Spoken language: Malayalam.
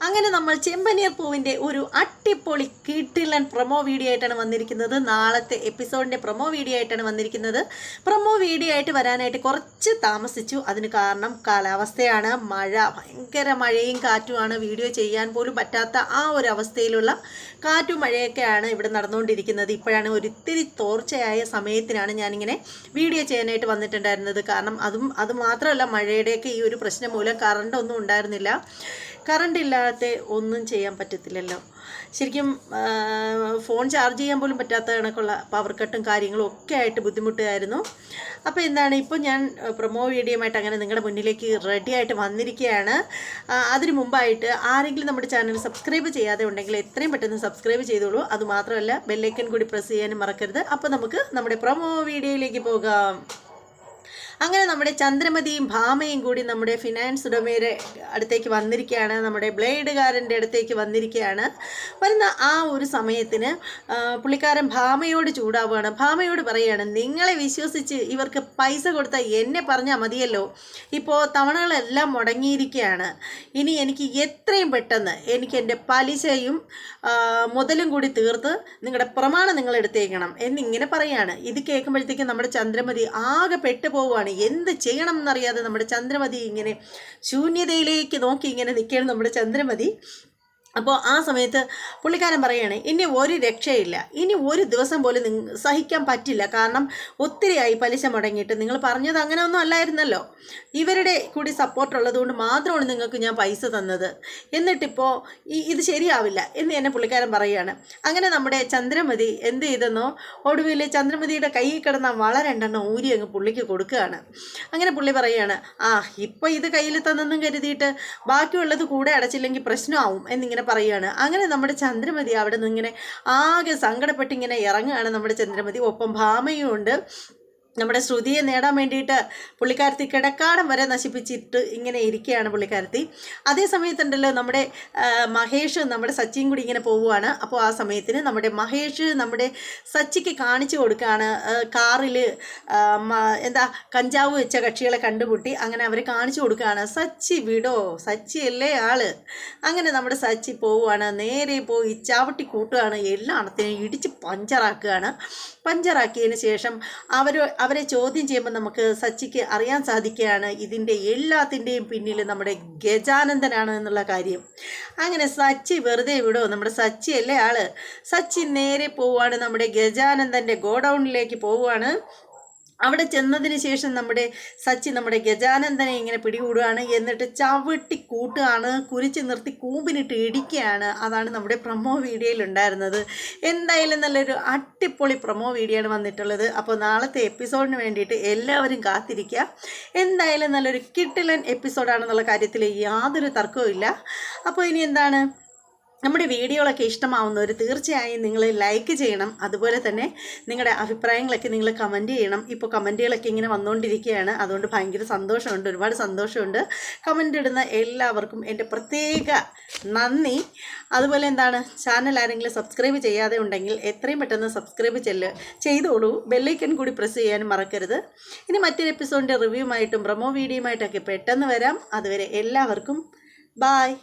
അങ്ങനെ നമ്മൾ ചെമ്പനീർ പൂവിൻ്റെ ഒരു അട്ടിപ്പൊളി കിടിലൻ പ്രൊമോ വീഡിയോ ആയിട്ടാണ് വന്നിരിക്കുന്നത്. നാളത്തെ എപ്പിസോഡിൻ്റെ പ്രൊമോ വീഡിയോ ആയിട്ടാണ് വന്നിരിക്കുന്നത്. പ്രൊമോ വീഡിയോ ആയിട്ട് വരാനായിട്ട് കുറച്ച് താമസിച്ചു. അതിന് കാരണം കാലാവസ്ഥയാണ്. മഴ, ഭയങ്കര മഴയും കാറ്റുമാണ്. വീഡിയോ ചെയ്യാൻ പോലും പറ്റാത്ത ആ ഒരു അവസ്ഥയിലുള്ള കാറ്റും മഴയൊക്കെയാണ് ഇവിടെ നടന്നുകൊണ്ടിരിക്കുന്നത്. ഇപ്പോഴാണ് ഒരിത്തിരി തോർച്ചയായ സമയത്തിനാണ് ഞാനിങ്ങനെ വീഡിയോ ചെയ്യാനായിട്ട് വന്നിട്ടുണ്ടായിരുന്നത്. കാരണം അത് മാത്രമല്ല, മഴയുടെയൊക്കെ ഈ ഒരു പ്രശ്നം മൂലം കറണ്ടൊന്നും ഉണ്ടായിരുന്നില്ല. കറണ്ട് ഇല്ലാതെ ഒന്നും ചെയ്യാൻ പറ്റത്തില്ലല്ലോ. ശരിക്കും ഫോൺ ചാർജ് ചെയ്യാൻ പോലും പറ്റാത്ത കണക്കുള്ള പവർ കട്ടും കാര്യങ്ങളും ഒക്കെ ആയിട്ട് ബുദ്ധിമുട്ടായിരുന്നു. അപ്പോൾ എന്താണ്, ഇപ്പോൾ ഞാൻ പ്രൊമോ വീഡിയോയുമായിട്ട് അങ്ങനെ നിങ്ങളുടെ മുന്നിലേക്ക് റെഡി ആയിട്ട് വന്നിരിക്കുകയാണ്. അതിന് മുമ്പായിട്ട് ആരെങ്കിലും നമ്മുടെ ചാനൽ സബ്സ്ക്രൈബ് ചെയ്യാതെ ഉണ്ടെങ്കിൽ എത്രയും പെട്ടെന്ന് സബ്സ്ക്രൈബ് ചെയ്തോളൂ. അതുമാത്രമല്ല, ബെല്ലൈക്കൺ കൂടി പ്രസ് ചെയ്യാനും മറക്കരുത്. അപ്പോൾ നമുക്ക് നമ്മുടെ പ്രൊമോ വീഡിയോയിലേക്ക് പോകാം. അങ്ങനെ നമ്മുടെ ചന്ദ്രമതിയും ഭാമയും കൂടി നമ്മുടെ ഫിനാൻസ് ഉടമയുടെ അടുത്തേക്ക് വന്നിരിക്കുകയാണ്. നമ്മുടെ ബ്ലേഡുകാരൻ്റെ അടുത്തേക്ക് വന്നിരിക്കുകയാണ്. വരുന്ന ആ ഒരു സമയത്തിന് പുള്ളിക്കാരൻ ഭാമയോട് ചൂടാവുകയാണ്. ഭാമയോട് പറയുകയാണ്, നിങ്ങളെ വിശ്വസിച്ച് ഇവർക്ക് പൈസ കൊടുത്താൽ എന്നെ പറഞ്ഞാൽ മതിയല്ലോ. ഇപ്പോൾ തവണകളെല്ലാം മുടങ്ങിയിരിക്കുകയാണ്. ഇനി എനിക്ക് എത്രയും പെട്ടെന്ന് എനിക്ക് എൻ്റെ പലിശയും മുതലും കൂടി തീർത്ത് നിങ്ങളുടെ പ്രമാണം നിങ്ങൾ എടുത്തേക്കണം എന്നിങ്ങനെ പറയുകയാണ്. ഇത് കേൾക്കുമ്പോഴത്തേക്കും നമ്മുടെ ചന്ദ്രമതി ആകെ പെട്ടുപോവുകയാണ്. എന്ത് ചെയ്യണം എന്നറിയാതെ നമ്മുടെ ചന്ദ്രമതി ഇങ്ങനെ ശൂന്യതയിലേക്ക് നോക്കി ഇങ്ങനെ നിൽക്കുകയാണ് നമ്മുടെ ചന്ദ്രമതി. അപ്പോൾ ആ സമയത്ത് പുള്ളിക്കാരൻ പറയുകയാണ്, ഇനി ഒരു രക്ഷയില്ല, ഇനി ഒരു ദിവസം പോലും സഹിക്കാൻ പറ്റില്ല. കാരണം ഒത്തിരിയായി പലിശ മുടങ്ങിയിട്ട്. നിങ്ങൾ പറഞ്ഞത് അങ്ങനെ ഒന്നും അല്ലായിരുന്നല്ലോ. ഇവരുടെ കൂടി സപ്പോർട്ട് ഉള്ളതുകൊണ്ട് മാത്രമാണ് നിങ്ങൾക്ക് ഞാൻ പൈസ തന്നത്. എന്നിട്ടിപ്പോൾ ഇത് ശരിയാവില്ല എന്ന് എന്നെ പുള്ളിക്കാരൻ പറയുകയാണ്. അങ്ങനെ നമ്മുടെ ചന്ദ്രമതി എന്ത് ചെയ്തെന്നോ, ഒടുവിൽ ചന്ദ്രമതിയുടെ കയ്യിൽ കിടന്ന വള രണ്ടെണ്ണം ഊരി അങ്ങ് പുള്ളിക്ക് കൊടുക്കുകയാണ്. അങ്ങനെ പുള്ളി പറയുകയാണ്, ഇപ്പോൾ ഇത് കയ്യിൽ തന്നെന്നും കരുതിയിട്ട് ബാക്കിയുള്ളത് കൂടെ അടച്ചില്ലെങ്കിൽ പ്രശ്നമാവും എന്നിങ്ങനെ പറയുകയാണ്. അങ്ങനെ നമ്മുടെ ചന്ദ്രമതി അവിടെ നിന്ന് ഇങ്ങനെ ആകെ സങ്കടപ്പെട്ട് ഇങ്ങനെ ഇറങ്ങുകയാണ് നമ്മുടെ ചന്ദ്രമതി. ഒപ്പം ഭാമയും ഉണ്ട്. നമ്മുടെ ശ്രുതിയെ നേടാൻ വേണ്ടിയിട്ട് പുള്ളിക്കാരത്തി കിടക്കാടം വരെ നശിപ്പിച്ചിട്ട് ഇങ്ങനെ ഇരിക്കുകയാണ് പുള്ളിക്കാരത്തി. അതേ സമയത്തുണ്ടല്ലോ നമ്മുടെ മഹേഷ് നമ്മുടെ സച്ചിയും കൂടി ഇങ്ങനെ പോവുകയാണ്. അപ്പോൾ ആ സമയത്തിന് നമ്മുടെ മഹേഷ് നമ്മുടെ സച്ചിക്ക് കാണിച്ചു കൊടുക്കുകയാണ്. കാറിൽ കഞ്ചാവ് വെച്ച കക്ഷികളെ കണ്ടുമുട്ടി. അങ്ങനെ അവർ കാണിച്ചു കൊടുക്കുകയാണ്, സച്ചി വിടോ, സച്ചിയല്ലേ ആള്. അങ്ങനെ നമ്മുടെ സച്ചി പോവുകയാണ്. നേരെ പോയി ചവിട്ടി കൂട്ടുകയാണ്. എല്ലായിടത്തിനും ഇടിച്ച് പഞ്ചറാക്കുകയാണ്. പഞ്ചറാക്കിയതിന് ശേഷം അവരെ ചോദ്യം ചെയ്യുമ്പോൾ നമുക്ക് സച്ചിക്ക് അറിയാൻ സാധിക്കുകയാണ് ഇതിൻ്റെ എല്ലാത്തിൻ്റെയും പിന്നിൽ നമ്മുടെ ഗജാനന്ദനാണ് എന്നുള്ള കാര്യം. അങ്ങനെ സച്ചി വെറുതെ വിടോ, നമ്മുടെ സച്ചി അല്ലേ ആള്. സച്ചി നേരെ പോവുകയാണ്, നമ്മുടെ ഗജാനന്ദൻ്റെ ഗോഡൗണിലേക്ക് പോവുകയാണ്. അവിടെ ചെന്നതിന് ശേഷം നമ്മുടെ സച്ചി നമ്മുടെ ഗജാനന്ദനെ ഇങ്ങനെ പിടികൂടുകയാണ്. എന്നിട്ട് ചവിട്ടി കൂട്ടുകയാണ്, കുരിച്ച് നിർത്തി കൂമ്പിനിട്ട് ഇടിക്കുകയാണ്. അതാണ് നമ്മുടെ പ്രൊമോ വീഡിയോയിൽ ഉണ്ടായിരുന്നത്. എന്തായാലും നല്ലൊരു അടിപൊളി പ്രൊമോ വീഡിയോ ആണ് വന്നിട്ടുള്ളത്. അപ്പോൾ നാളത്തെ എപ്പിസോഡിന് വേണ്ടിയിട്ട് എല്ലാവരും കാത്തിരിക്കുക. എന്തായാലും നല്ലൊരു കിടിലൻ എപ്പിസോഡാണെന്നുള്ള കാര്യത്തിൽ യാതൊരു തർക്കവും ഇല്ല. അപ്പോൾ ഇനി എന്താണ്, നമ്മുടെ വീഡിയോകളൊക്കെ ഇഷ്ടമാവുന്നവർ തീർച്ചയായും നിങ്ങൾ ലൈക്ക് ചെയ്യണം. അതുപോലെ തന്നെ നിങ്ങളുടെ അഭിപ്രായങ്ങളൊക്കെ നിങ്ങൾ കമൻറ്റ് ചെയ്യണം. ഇപ്പോൾ കമൻറ്റുകളൊക്കെ ഇങ്ങനെ വന്നുകൊണ്ടിരിക്കുകയാണ്. അതുകൊണ്ട് ഭയങ്കര സന്തോഷമുണ്ട്, ഒരുപാട് സന്തോഷമുണ്ട്. കമൻ്റ് ഇടുന്ന എല്ലാവർക്കും എൻ്റെ പ്രത്യേക നന്ദി. അതുപോലെ എന്താണ്, ചാനൽ ആരെങ്കിലും സബ്സ്ക്രൈബ് ചെയ്യാതെ ഉണ്ടെങ്കിൽ എത്രയും പെട്ടെന്ന് സബ്സ്ക്രൈബ് ചെയ്തോളൂ. ബെല്ലൈക്കൺ കൂടി പ്രസ് ചെയ്യാനും മറക്കരുത്. ഇനി മറ്റൊരു എപ്പിസോഡിൻ്റെ റിവ്യൂമായിട്ടും പ്രൊമോ വീഡിയോയുമായിട്ടൊക്കെ പെട്ടെന്ന് വരാം. അതുവരെ എല്ലാവർക്കും ബായ്.